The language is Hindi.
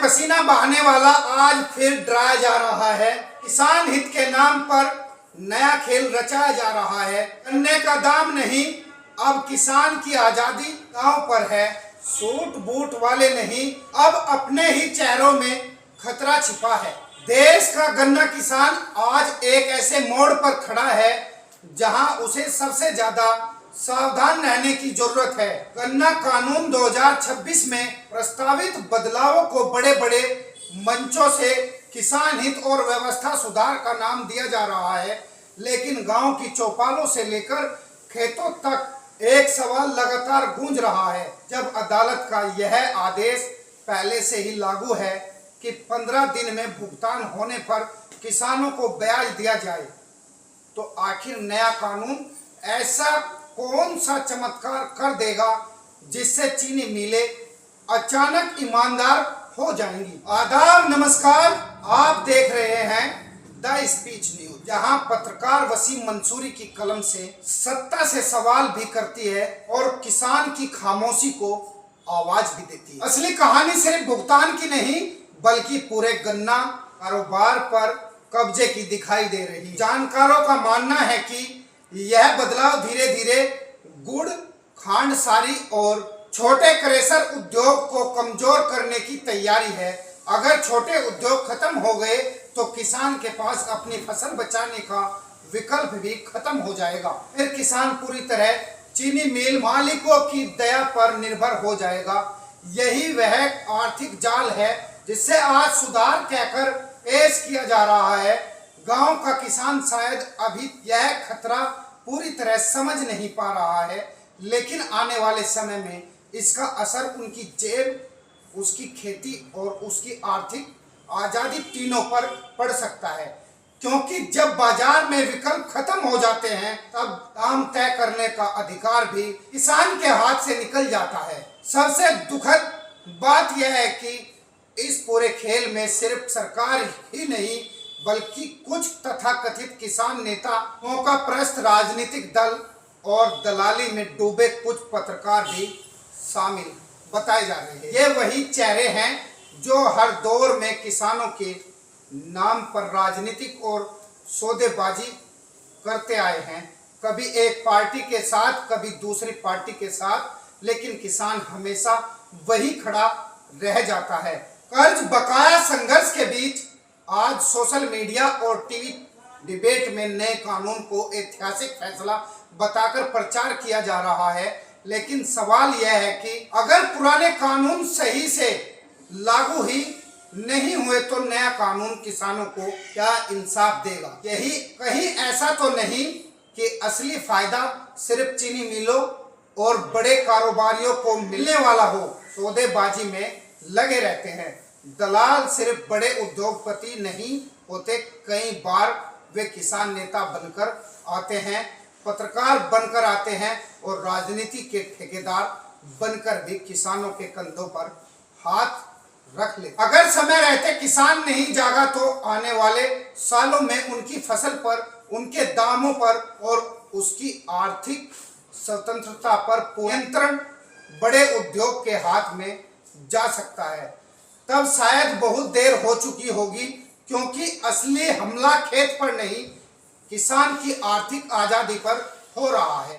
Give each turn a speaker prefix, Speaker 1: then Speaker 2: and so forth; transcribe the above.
Speaker 1: पसीना बहाने वाला आज फिर डराया जा रहा है। किसान हित के नाम पर नया खेल रचाया जा रहा है। गन्ने का दाम नहीं, अब किसान की आजादी दांव पर है। सूट बूट वाले नहीं, अब अपने ही चेहरों में खतरा छिपा है। देश का गन्ना किसान आज एक ऐसे मोड़ पर खड़ा है जहां उसे सबसे ज्यादा सावधान रहने की जरूरत है। गन्ना कानून 2026 में प्रस्तावित बदलावों को बड़े बड़े मंचों से किसान हित और व्यवस्था सुधार का नाम दिया जा रहा है, लेकिन गांव की चौपालों से लेकर खेतों तक एक सवाल लगातार गूंज रहा है। जब अदालत का यह आदेश पहले से ही लागू है कि 15 दिन में भुगतान होने पर किसानों को ब्याज दिया जाए, तो आखिर नया कानून ऐसा कौन सा चमत्कार कर देगा जिससे चीनी मिलें अचानक ईमानदार हो जाएंगी। आदाब, नमस्कार, आप देख रहे हैं द स्पीच न्यूज, जहां पत्रकार वसीम मंसूरी की कलम से सत्ता से सवाल भी करती है और किसान की खामोशी को आवाज भी देती है। असली कहानी सिर्फ भुगतान की नहीं, बल्कि पूरे गन्ना कारोबार पर कब्जे की दिखाई दे रही। जानकारों का मानना है कि यह बदलाव धीरे धीरे गुड़, खांड सारी और छोटे क्रेशर उद्योग को कमजोर करने की तैयारी है। अगर छोटे उद्योग खत्म हो गए तो किसान के पास अपनी फसल बचाने का विकल्प भी खत्म हो जाएगा। फिर किसान पूरी तरह चीनी मिल मालिकों की दया पर निर्भर हो जाएगा। यही वह आर्थिक जाल है जिससे आज सुधार कहकर पेश किया जा रहा है। गांव का किसान शायद अभी यह खतरा पूरी तरह समझ नहीं पा रहा है, लेकिन आने वाले समय में इसका असर उनकी जेब, उसकी खेती और उसकी आर्थिक आजादी तीनों पर पड़ सकता है। क्योंकि जब बाजार में विकल्प खत्म हो जाते हैं, तब दाम तय करने का अधिकार भी किसान के हाथ से निकल जाता है। सबसे दुखद बात यह है कि इस पूरे खेल में सिर्फ सरकार ही नहीं, बल्कि कुछ तथाकथित किसान नेता, मौकापरस्त राजनीतिक दल और दलाली में डूबे कुछ पत्रकार भी शामिल बताए जा रहे हैं। ये वही चेहरे हैं जो हर दौर में किसानों के नाम पर राजनीतिक और सौदेबाजी करते आए हैं, कभी एक पार्टी के साथ, कभी दूसरी पार्टी के साथ, लेकिन किसान हमेशा वही खड़ा रह जाता है। कर्ज बकाया संघर्ष के बीच आज सोशल मीडिया और टीवी डिबेट में नए कानून को ऐतिहासिक फैसला बताकर प्रचार किया जा रहा है, लेकिन सवाल यह है कि अगर पुराने कानून सही से लागू ही नहीं हुए तो नया कानून किसानों को क्या इंसाफ देगा। यही कहीं ऐसा तो नहीं कि असली फायदा सिर्फ चीनी मिलों और बड़े कारोबारियों को मिलने वाला हो। सौदेबाजी में लगे रहते हैं। दलाल सिर्फ बड़े उद्योगपति नहीं होते, कई बार वे किसान नेता बनकर आते हैं, पत्रकार बनकर आते हैं और राजनीति के ठेकेदार बनकर भी किसानों के कंधों पर हाथ रख ले। अगर समय रहते किसान नहीं जागा तो आने वाले सालों में उनकी फसल पर, उनके दामों पर और उसकी आर्थिक स्वतंत्रता पर नियंत्रण बड़े उद्योग के हाथ में जा सकता है। तब शायद बहुत देर हो चुकी होगी, क्योंकि असली हमला खेत पर नहीं, किसान की आर्थिक आजादी पर हो रहा है।